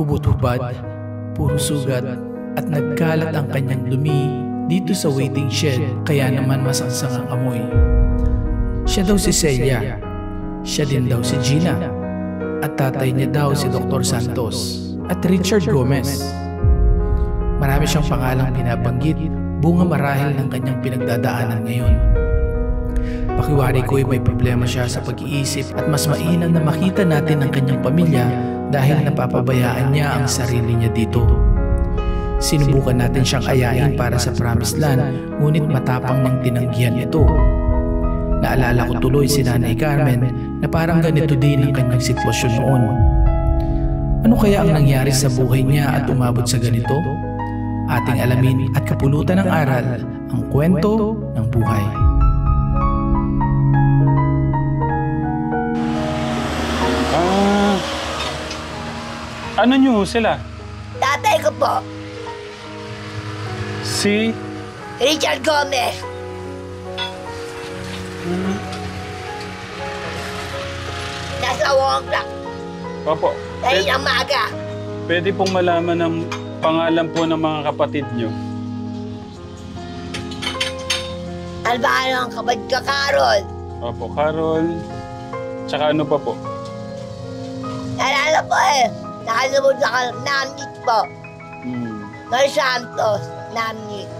Hubot-hubad, puro sugat, at nagkalat ang kanyang dumi dito sa waiting shed, kaya naman masangsang ang amoy. Siya daw si Celia, siya din daw si Gina, at tatay niya daw si Dr. Santos at Richard Gomez. Marami siyang pangalang binabanggit, bunga marahil ng kanyang pinagdadaanan ngayon. Pakiwari ko'y may problema siya sa pag-iisip at mas mainam na makita natin ang kanyang pamilya dahil napapabayaan niya ang sarili niya dito. Sinubukan natin siyang ayain para sa Promised Land, ngunit matapang niyang tinanggihan ito. Naalala ko tuloy si Nanay Carmen na parang ganito din ang kanyang sitwasyon noon. Ano kaya ang nangyari sa buhay niya at umabot sa ganito? Ating alamin at kapulutan ng aral ang kwento ng buhay. Ano nyo sila? Tatay ko po, Si... Richard Gomez. Nasa Wongkrak, Opo. dahil ang maaga. Pwede pong malaman ang pangalan po ng mga kapatid nyo. Albano ang kapatid ka, Carol. Opo, Carol. Tsaka ano pa po? Nalala po nakalubog sa Namnit po. Noy Santos, Namnit.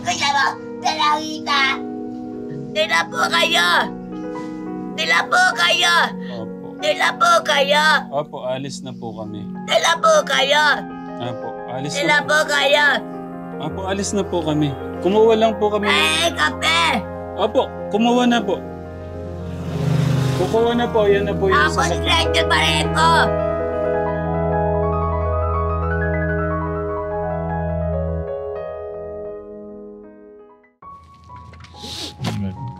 Kaya ba, dalangita? Nila po kayo! Nila po kayo! Opo. Nila po kayo! Opo, alis na po kami. Nila po kayo! Opo, alis Nila na po. po kayo! Opo, alis na po kami. Kumuha lang po kami. Kape! Opo, kumuha na po. Kukuha na po, yan na po yung Ako si Gretchen Pareto!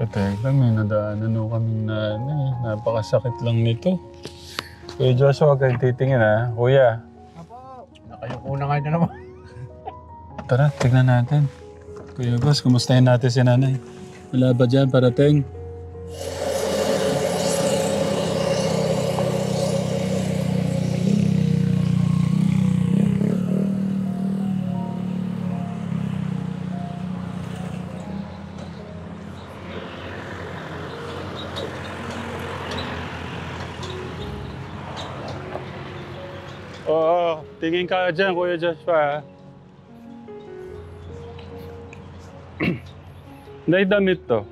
Katek lang, may nadaanan o kaming nanay. Napakasakit lang nito. Kuya Joshua, huwag kayong titingin ha. Kuya. Apo, nakayuko na nga na naman. Tara, tignan natin. Kuya Boss, kumustahin natin si nanay? Wala ba dyan, parating? Oo, tingin ka dyan, Kuya Joshua. Nay, damit to.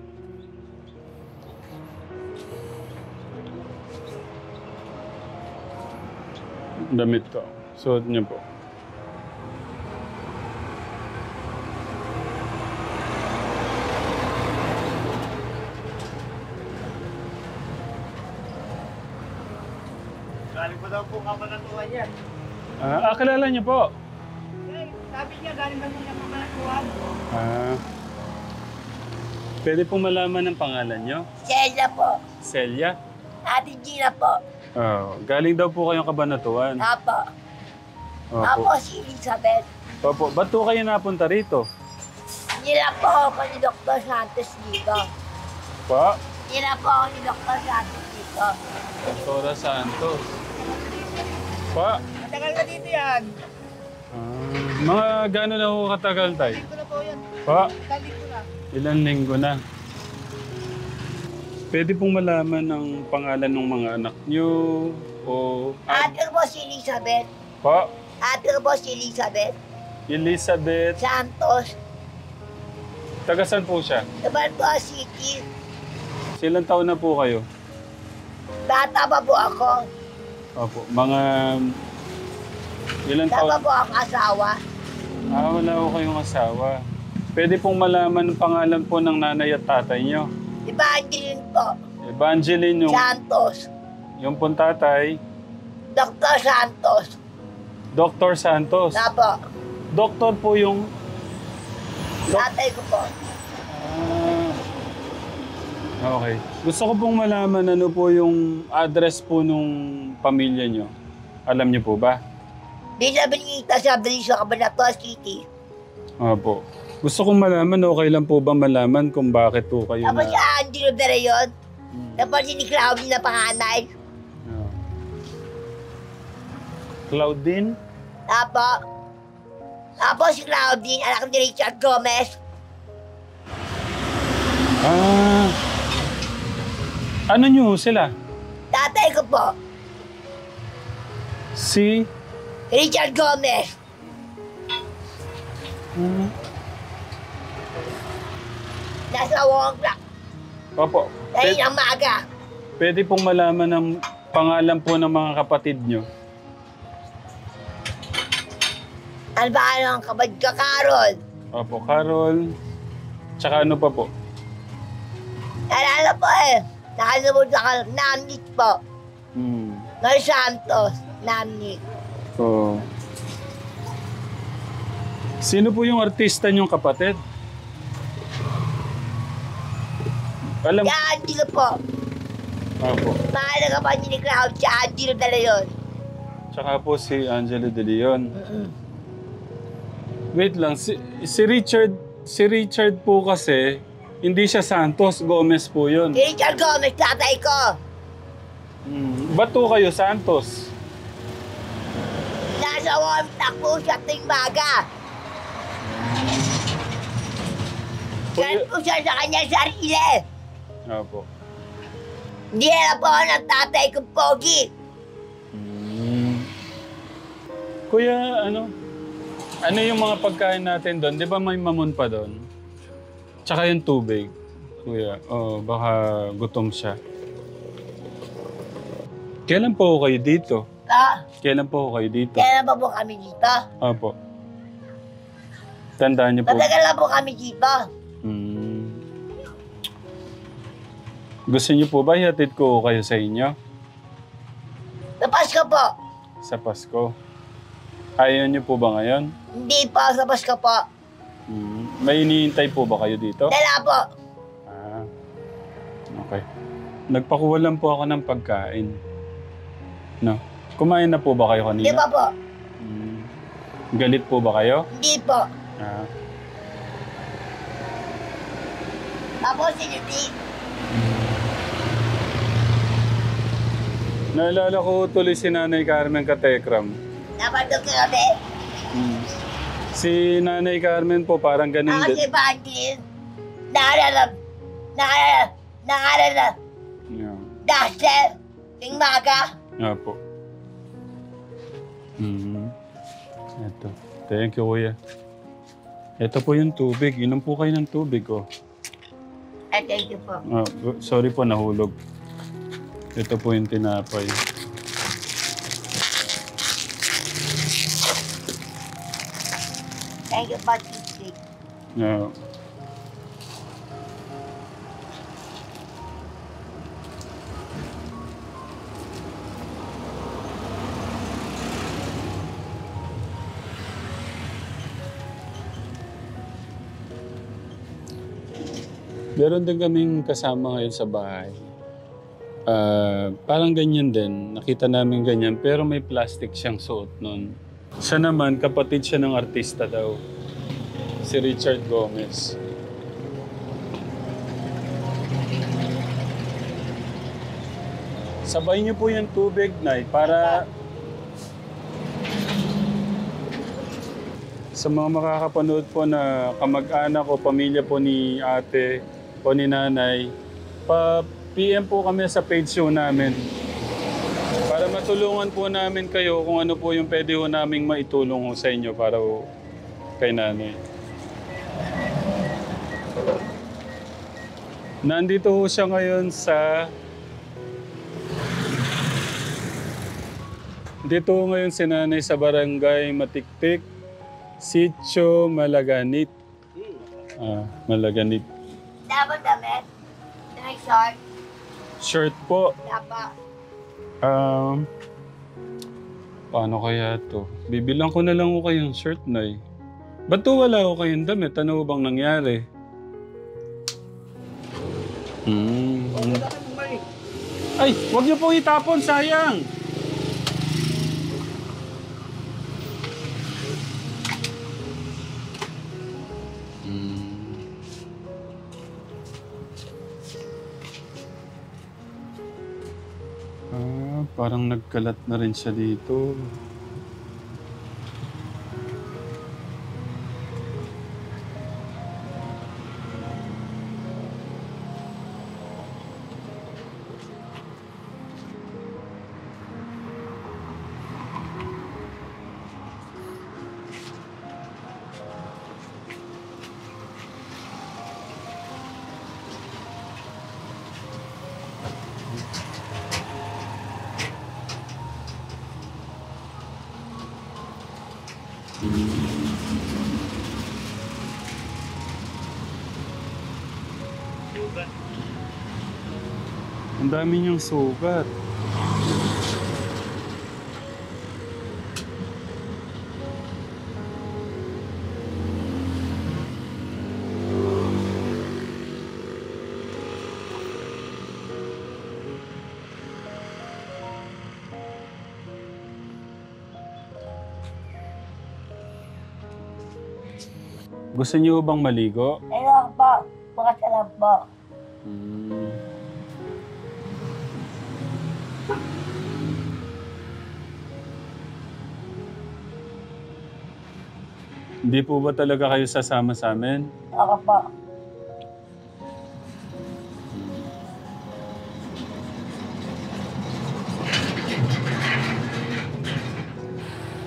Damit to. Suot niyo po. Galing pa daw po kabanatuan yan. Kilala niyo po. Sabi niya, galing daw po niya kabanatuan. Pwede pong malaman ang pangalan niyo? Celia po. Celia? Ate Gina po. Galing daw po kayong Kabanatuan. Apo. Opo. Apo si Elizabeth. Opo. Ba't po kayo napunta rito? Nila po ako ni Dr. Santos dito. Pa? Nila po ako ni Dr. Santos dito. Dr. Santos. Pa? Matagal na dito yan. Mga gano'n na ho katagal tayo? Dito na po yan. Pa? Dito na. Ilang linggo na. Pwede pong malaman ang pangalan ng mga anak niyo o... Ate ko po si Elizabeth. Pa? Ate ko po si Elizabeth. Elizabeth. Santos. Taga saan po siya? Tabantua City. Silang taon na po kayo? Bata pa po ako. Opo. Mga... Ilan Bata taon? pa po ako asawa. Wala ko kayong asawa. Pwede pong malaman ang pangalan po ng nanay at tatay niyo. Evangeline po. Evangeline yung... Santos. Yung pong tatay. Dr. Santos. Dr. Santos. Apo. Doktor po yung... Tatay ko po. Okay. Gusto ko pong malaman ano po yung address po nung pamilya niyo. Alam niyo po ba? Di na binigita sa Brisio, Cabanatuan City. Opo. Gusto kong malaman, okay lang po ba malaman kung bakit po kayo Tapos si Angelo Berreyon. Tapos si Claudia na panganay. Yeah. Claudine? Tapos si Claudine, anak ni Richard Gomez. Ah. Ano nyo sila? Tatay ko po, Si? Richard Gomez. Nasa Wongkrak. Opo. Dahil ang maaga. Pwede pong malaman ng pangalan po ng mga kapatid nyo. Ano ba ang kapatid ka, Carol? Opo, Carol. Tsaka ano pa po? Alala po Nakalubod sa Namnik po. Noy Santos, Namnik. Oo. Sino po yung artista niyong kapatid? Alam... Si Angelo po. Opo. Mahalaga pa ni Cloud, si Angelo dala yun. Tsaka po si Angelo De Leon. Wait lang, si Richard po kasi, hindi siya Santos, Gomez po yun. Si Richard Gomez, tatay ko. Ba't po kayo Santos? Nasa Wongkrak po siya tuwing maga. Yan po siya sa kanyang sarili. Opo. Hindi na po ako ng tatay kong pogi. Kuya, ano yung mga pagkain natin doon? Di ba may mamon pa doon? Tsaka yung tubig. Kuya, baka gutom siya. Kailan po kayo dito? Kailan po kayo dito? Kailan pa po kami dito? Opo. Tandaan niyo po. Matagal na po kami dito. Gusto niyo po ba ihatid ko kayo sa inyo? Sa Pasko po. Sa Pasko? Ayaw niyo po ba ngayon? Hindi po, sa Pasko po. May iniintay po ba kayo dito? Dala po. Okay. Nagpakuha lang po ako ng pagkain. No? Kumain na po ba kayo kanina? Hindi pa po. Galit po ba kayo? Hindi po. Tapos si Judy. Naalala ko tuloy si Nanay Carmen Katekram. Napagod ka kami. Si Nanay Carmen po parang ganun Ako si din. Evangeline. Nakalala. Yeah. Dasher. Ting maga. Nga po. Ito. Thank you, Kuya. Ito po yung tubig. Inom po kayo ng tubig, oh. Ay, thank you po. Sorry po, nahulog. Ito po yung tinapay. Thank you po, Titi. Yeah. Meron din kaming kasama ngayon sa bahay. Parang ganyan din. Nakita namin ganyan. Pero may plastic siyang suot nun. Siya naman, kapatid siya ng artista daw. Si Richard Gomez. Sabay niyo po yung tubig, Nay, para... Sa mga makakapanood po na kamag-anak o pamilya po ni ate o ni nanay, pa-PM po kami sa page show namin. Para matulungan po namin kayo kung ano po yung pwede ho naming maitulong ho sa inyo para ho kay nanay. Nandito ho siya ngayon sa... Dito ho ngayon si nanay sa barangay Matiktik, Sitio Malaganit. Malaganit. Dapat damit. Next short. Shirt po. Dapat. Paano kaya to? Bibilang ko na lang ko kayong shirt, Nay. Ba't to wala ko kayong damit? Ano bang nangyari? Ay, wag niyo pong itapon, sayang! Parang nagkalat na rin siya dito. Ang dami niyang sugat. Gusto niyo bang maligo? Ayun po. Bukas na lang po. Hindi po ba talaga kayo sasama sa amin? Ako po.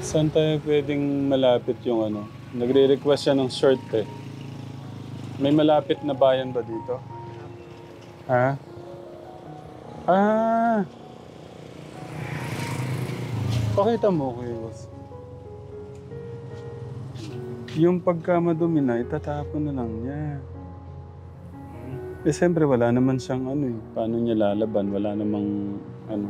Saan tayo pwedeng malapit yung ano? Nagre-request siya ng short eh. May malapit na bayan ba dito? Ha? Pakita mo, Kuya Boss. Yung pagka madumi na, itatapon na lang niya. Eh, siyempre, wala naman siyang ano eh. Paano niya lalaban? Wala namang ano.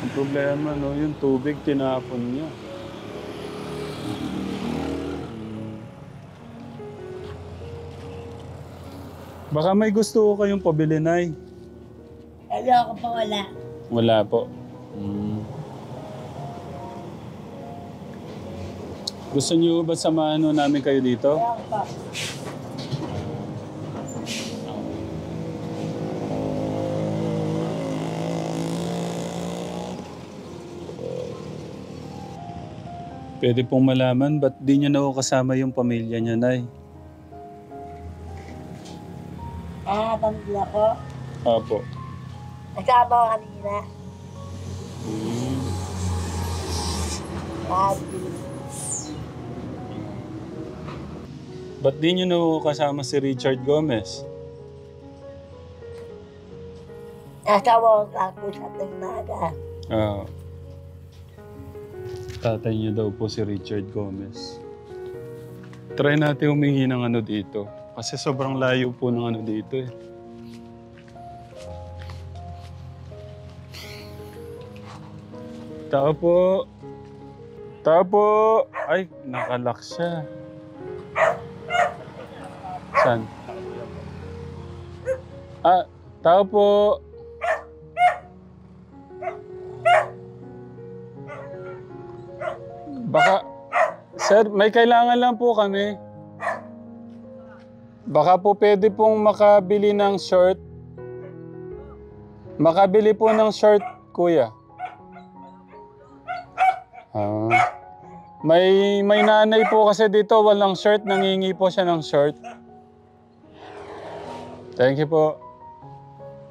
Ang problema, no, yung tubig, tinapon niya. Baka may gusto ko kayong pabili, Nay. Ayoko po wala. Wala po. Gusto niyo ba samahan namin kayo dito? Ayoko po. Pwede pong malaman, ba't di niya na kasama yung pamilya niya, Nay? Pamilya ko. Apo. Kasama ko kanina. Ba't di niyo na kasama si Richard Gomez? Nasawa ko lang po sa tingnaga. Tatay niya daw po si Richard Gomez. Try natin humingi ng ano dito. Kasi sobrang layo po ng ano dito eh. Tao po. Tao po. Ay, nakalock siya. Saan? Tao po. Baka, sir, may kailangan lang po kami. Baka po pwede pong makabili ng short. Makabili po ng short, kuya. May nanay po kasi dito, walang short. Nangingi po siya ng short. Thank you po.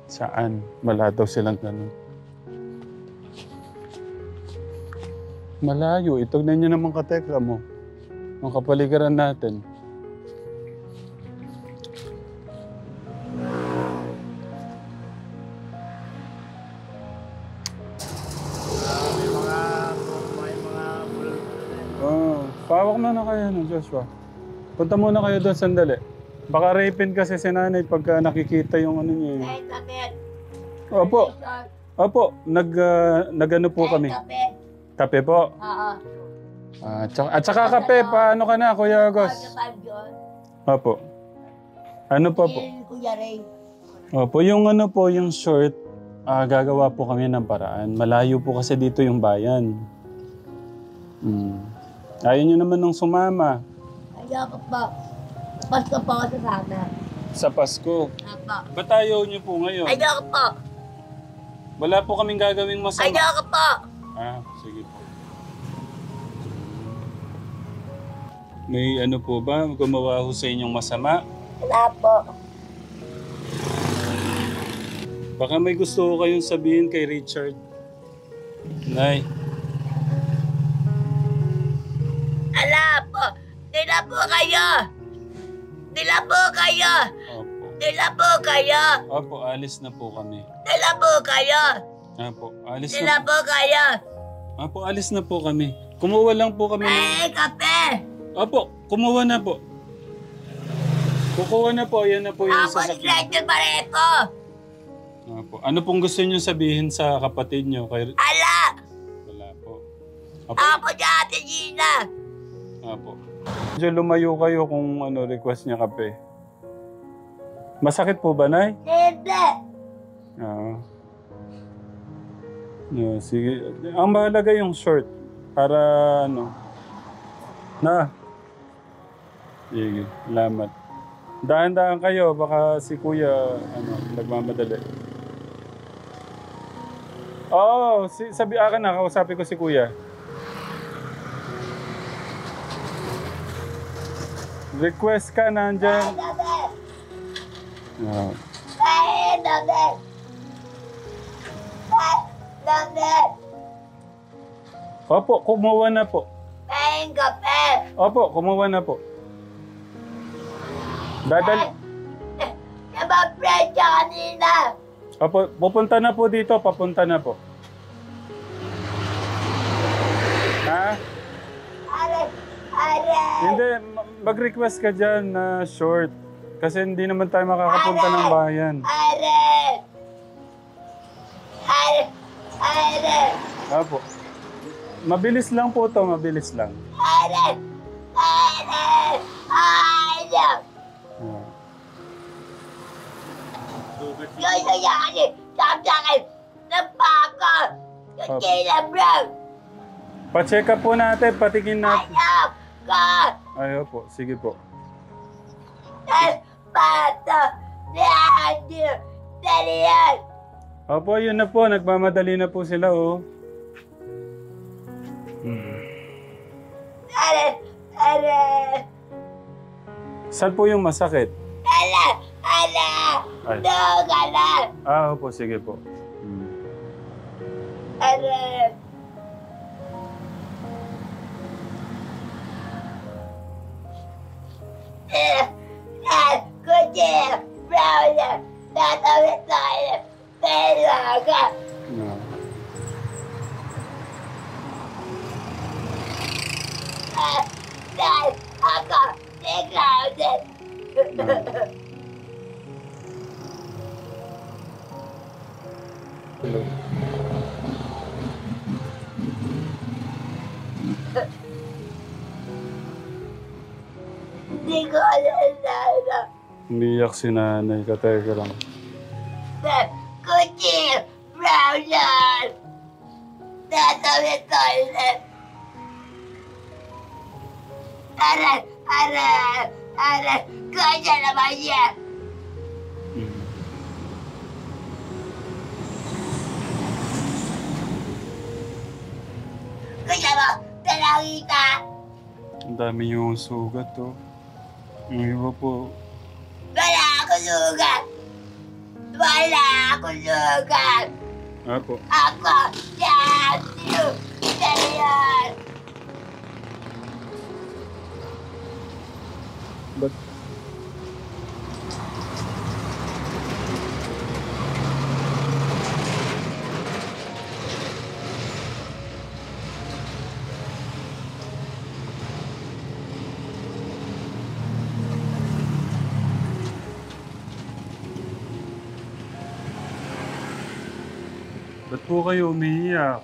Saan? Wala daw silang ganun. Malayo. Itugnan niyo naman katekra mo. Ang kapaligiran natin. Pawak na kayo, Joshua. Punta muna kayo doon sandali. Baka rapin kasi si nanay pagka nakikita yung ano niya. Opo. Opo. Nag-ano po kami. Kape po? Oo. At saka kape, paano ka na, Kuya Agos? Opo. Ano pa po? Kuya Ray. Opo, yung ano po, yung short, gagawa po kami ng paraan. Malayo po kasi dito yung bayan. Ayaw nyo naman nung sumama Ayoko po. Pasko po ako sa sana. sa Pasko. Apo. Ba't ayaw nyo po ngayon? Ayoko po. Wala po kaming gagawing masama. Ayoko po. Ah, sige po. May ano po ba? Gumawa ho sa inyong masama? Wala po. Baka may gusto ko kayong sabihin kay Richard. Nay. Ala po. Dila po kayo. Dila po kayo. Opo. Dila po kayo. Opo, alis na po kami. Dila po kayo. Opo, alis Dila na po kayo. Opo, alis na po kami. Kumuha lang po kami ng... Ay, kape. Opo, kumuha na po. Kukuha na po, yan na po yung Ako si sasakyan. Gretchen Barreto. Opo. Ano pong gusto niyo sabihin sa kapatid niyo? Kay... Ala. Wala po. Opo. Ako si Ate Gina. Opo. Medyo lumayo kayo kung ano request niya kape. Masakit po ba, Nay? Hindi. Oo. Yeah, sige. Ang mahalaga yung short. Para ano. Na. Sige. Salamat. Dahan-dahan kayo. Baka si Kuya nagmamadali. Oo. Sabi akin na. Kausapin ko si Kuya. Request ka nandyan. Dabe. Yeah. Ay, dabe. Ay, dabe. Opo, kumuha na po. Ay, kape. Opo, kumuha na po. Dadal... Naba-friend siya kanina. Opo, pupunta na po dito. Papunta na po. Ha? Are, are. Hindi, mag-request ka dyan na short. Kasi hindi naman tayo makakapunta ng bayan. Are. Are. Are. Opo. Mabilis lang po to, mabilis lang. Are. Are. Are. Yeah. Gusto niya kasi sasakin ng pako. Kasi na bro. Pa-check up po natin, patingin natin. Alam ko. Ay, opo, sige po. Ng pato. Nihanyo. Dalihan. Opo, yun na po, nagmamadali na po sila, oh. Are. Are. Saan po yung masakit? Ala. Ala. Ay. Dogala. Ah, opo, sige po. Are. Kundi, browser, tatawid tayo, talaga. No. Dahil ako, si Claudia. Hindi ko alam na. Umiyak si nanay, kateka lang. Kundi, browser, tatawid tayo. Aray, aray, aray, kaya naman yan. Kaya mo, talangita. Ang dami yung sugat, oh. Ang iba po. Wala akong sugat. Wala akong sugat. Apo. Ako, yan, yan. Ba't? Ba't po kayo umiiyak?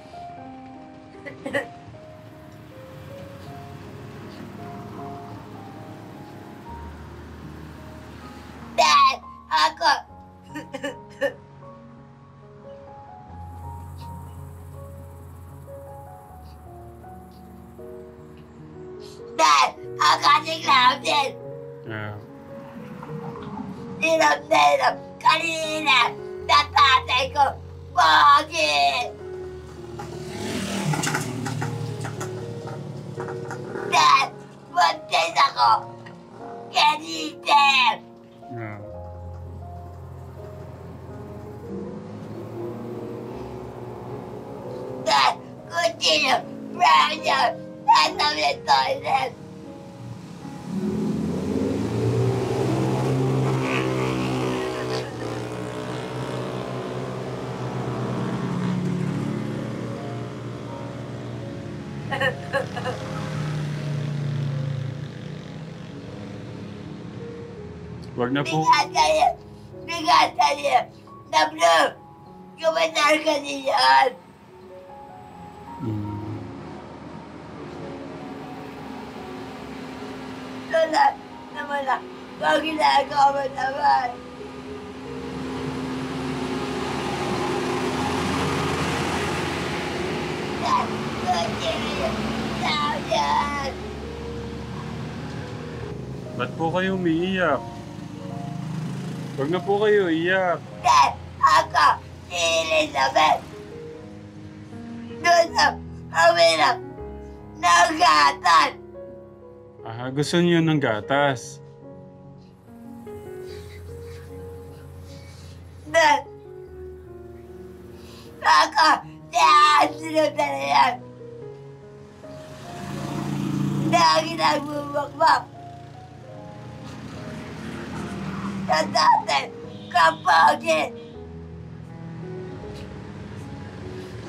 Dad, ako. Akating namin. Ah. Hirap na hirap. Kanina, natatay ko. Bakit? Dad, buntis ako. Kanina. Ah. Dad, kutsilyo. Brother, nasa may toilet. Wag na po. Bigat kayo. Nablo, kumatar ka niyan. Mm. Wala naman na. Pag ginagawa naman. Dad, kutsilyo. Dad. Ba't po kayo umiiyak? Wag na po kayo iyak. Dad, ako, si Elizabeth. Doon na, kami na, nagatan. Ah, gusto niyo ng gatas. Dad, ako, si Andrew na yan. Lagi nagbumakbak. Sa dati, kapagin.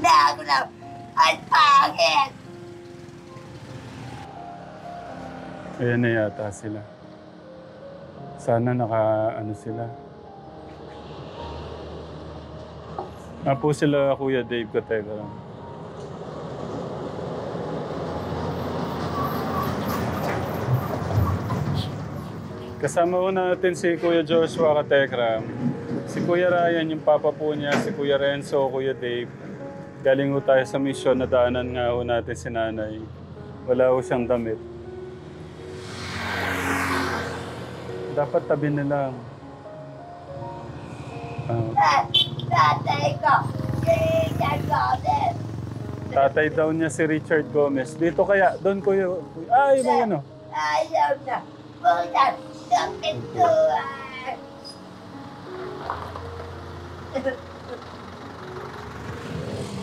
Nagulap at pangit. Ayan na yata sila. Sana ano sila. Po sila Kuya Dave Kategram. Kasama ko natin si Kuya Joshua Kategram. Si Kuya Ryan, yung papa po niya, si Kuya Renzo, Kuya Dave. Galing ho tayo sa mission, nadaanan nga ho natin si nanay. Wala ho siyang damit. Dapat tabi na lang. Tatay ko, si Richard Gomez. Tatay daw niya si Richard Gomez. Dito kaya, doon Kuya. Ay, may ano. Ayaw na. Bukas sa pintuan.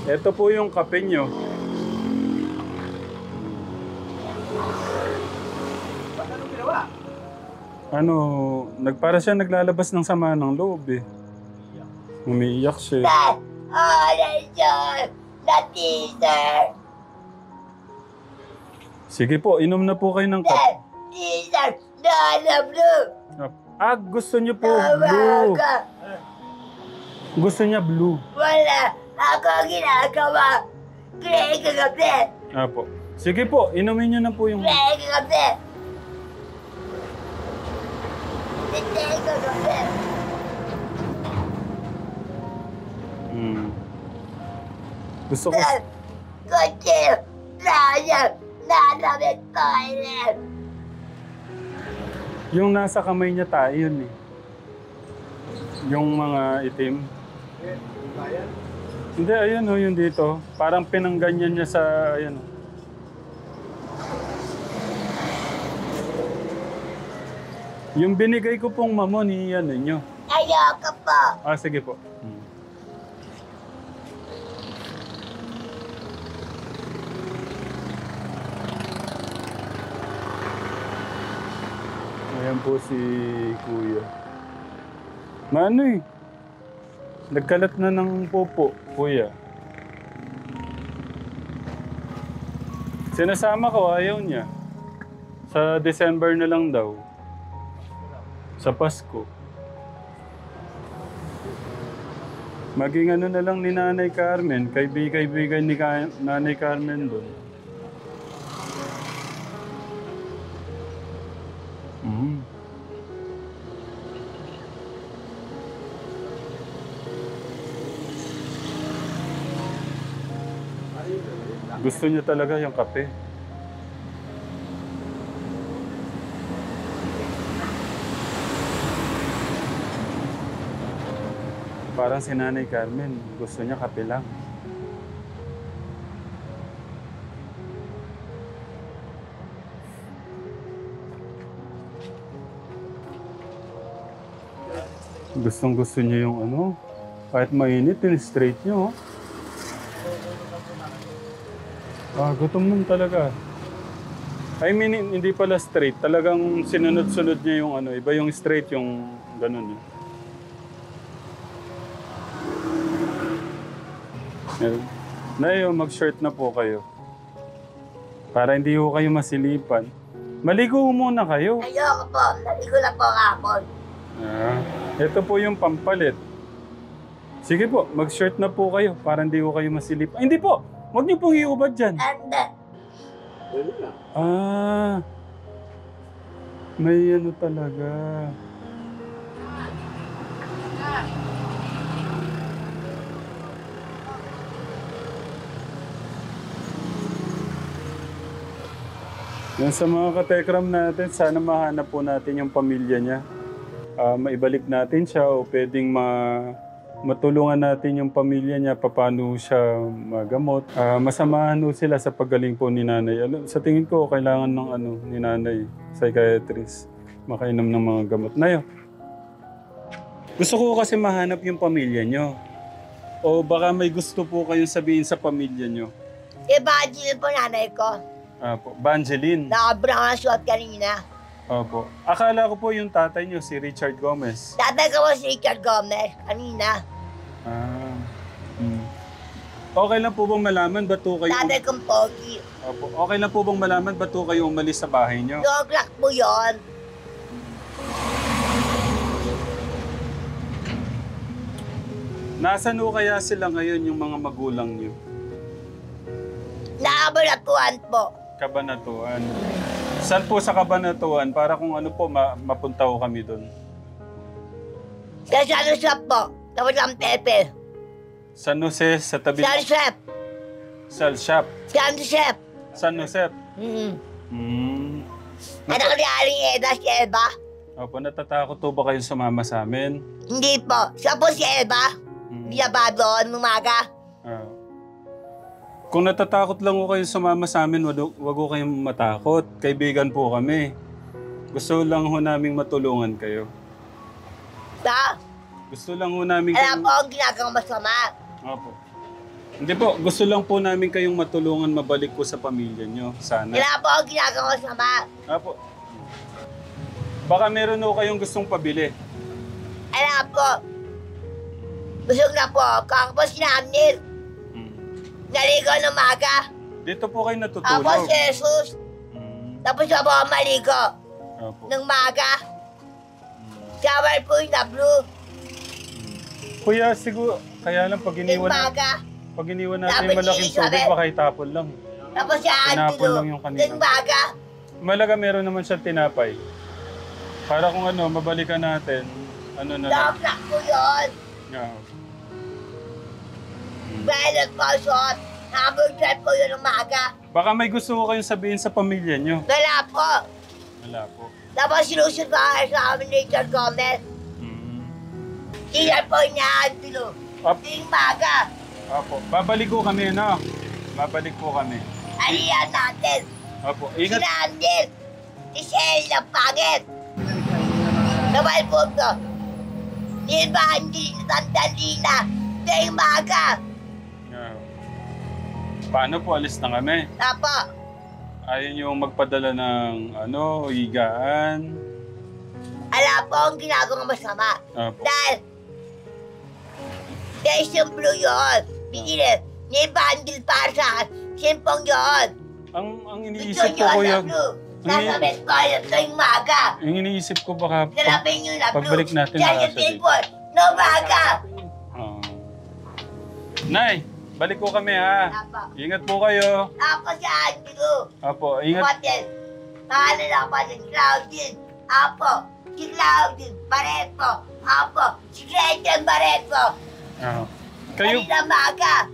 Ito po yung kape nyo. Ba't anong ginawa? Para siya naglalabas ng sama ng loob eh. Umiiyak siya. Dad, orange na teaser. Sige po, inom na po kayo ng kape. Dad, teaser na blue. Gusto niyo po blue. Tawaga. Gusto niya blue. Wala ako ginagawa. Gray kagabi. Apo. Sige po, inumin niyo na po yung... Gray kagabi. Hindi kagabi. Gusto ko... Dad, kutsi, layang, nanamit toilet. Yung nasa kamay niya tayo yun eh. Yung mga itim. Bayan? Hindi, ayun o, yun dito. Parang pinangganyan niya sa, ayun o. Yung binigay ko pong mamon, iyan ninyo. Ayoko po. Sige po. Ayan po si Kuya. Maano eh. Nagkalat na ng popo, Kuya. Sinasama ko, ayaw niya. Sa December na lang daw. Sa Pasko. Maging ano na lang ni Nanay Carmen, kaibigan ni Nanay Carmen doon. Gusto niya talaga yung kape. Parang si Nanay Carmen, gusto niya kape lang. Gustong gusto niya yung ano, kahit mainit, straight niyo. Gutom nun talaga. I mean, hindi pala straight. Talagang sinunod-sunod niya yung ano. Iba yung straight, yung ganun. Nayo, mag-shirt na po kayo. Para hindi ho kayo masilipan. Maligo muna kayo. Ayoko po. Naligo na po kapon. Ito po yung pampalit. Sige po, mag-shirt na po kayo. Para hindi ho kayo masilipan. Hindi po! Huwag niyo pong iubad dyan. May ano talaga. Yan sa mga katekram natin, sana mahanap po natin yung pamilya niya. Maibalik natin siya o pwedeng matulungan natin yung pamilya niya paano siya magamot. Masamahan po sila sa paggaling po ni Nanay. Sa tingin ko, kailangan ng ni Nanay, psychiatrist, makainom ng mga gamot. Nayo, gusto ko kasi mahanap yung pamilya niyo. O baka may gusto po kayong sabihin sa pamilya niyo. Evangeline po nanay ko. Apo, Bangeline. Nakabrown ang suot kanina. Opo. Akala ko po yung tatay niyo, si Richard Gomez. Tatay ko po si Richard Gomez kanina. Okay lang po bang malaman ba't po kayo... Tatay kong pogi. Opo. Okay lang po bang malaman ba't po kayo umalis sa bahay niyo? 2 o'clock po yun. Nasaan ho kaya sila ngayon yung mga magulang niyo? Nakabalatuan po. Kabanatuan. Saan po sa Kabanatuan? Para kung ano po, mapunta ho kami doon. Sa San Jose po. Tapos ang Pepe. San Jose, sa tabi... San Jose. Sal Shop. San Jose. San Jose. Anak ni Aling Eda si Eva. Opo, natatakot po ba kayo sumama sa amin? Hindi po. Siya po si Eva. Hindi na ba doon umaga? Kung natatakot lang ko kayo sumama sa amin, wag ko kayong matakot. Kaibigan po kami. Gusto lang ho naming matulungan kayo. Gusto lang ho namin Alam po ang ginagawang masama. Opo. Hindi po, gusto lang po namin kayong matulungan mabalik po sa pamilya nyo. Sana. Alam po ang ginagawang masama. Opo. Baka meron ho kayong gustong pabili. Alam po. Busog na po. Kakapos namin. Naligo ng maga. Dito po kayo natutulog. Tapos si Jesus. Tapos siya po maligo. Opo. Ng maga. Shower po yung na blue. Kuya, siguro, kaya lang pag Ng iniwan, maga. pag iniwan natin Sabi yung malaking ni Isabel. tubig, baka itapon lang. Tapos siya Tinapon lang yung kanina. Ng maga. Malaga meron naman siyang tinapay. Para kung ano, mabalikan natin, ano na lang. Daprak po yun. Yeah. Violet po shot. Hamburger po yun ng maga. Baka may gusto ko kayong sabihin sa pamilya nyo. Wala po. Wala po. Tapos sinusunod sa amin ni Richard Gomez. Iyan po niya, Antilo. Ting maga. Opo. Babalik ko kami, no? Babalik po kami. Aliyan natin. Opo. Si Ingat. Randall. Si Shell na pangit. Naman po ito. Di ba hindi natandalina? Ting maga. Yeah. Paano po? Alis na kami. Apo. Ayaw nyo magpadala ng higaan. Alam po ang ginagawang masama. Opo. Dahil yung blue yun. Bigilin. Ni Bandil para sa akin. Simpong yun. Ang iniisip ko, kuya, Nasa best ko yun tuwing maga. ang iniisip ko baka Galapin nyo na blue. pagbalik natin Diyan na yung siya dito. table. No maga. Nay, balik ko kami ha. Apo. Ingat po kayo. Apo si Angelo. Apo, ingat. Kapatid. Paano na pa si Claudine? Apo. Si Claudine Barreto. Apo. Si Gretchen Barreto. Kayo? Kanina maga.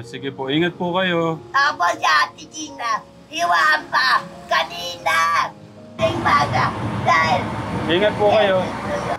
Sige po, ingat po kayo. Apo si Ate Gina. Iwan pa. Kanina. Tuwing maga. Dahil Ingat po kayo. yung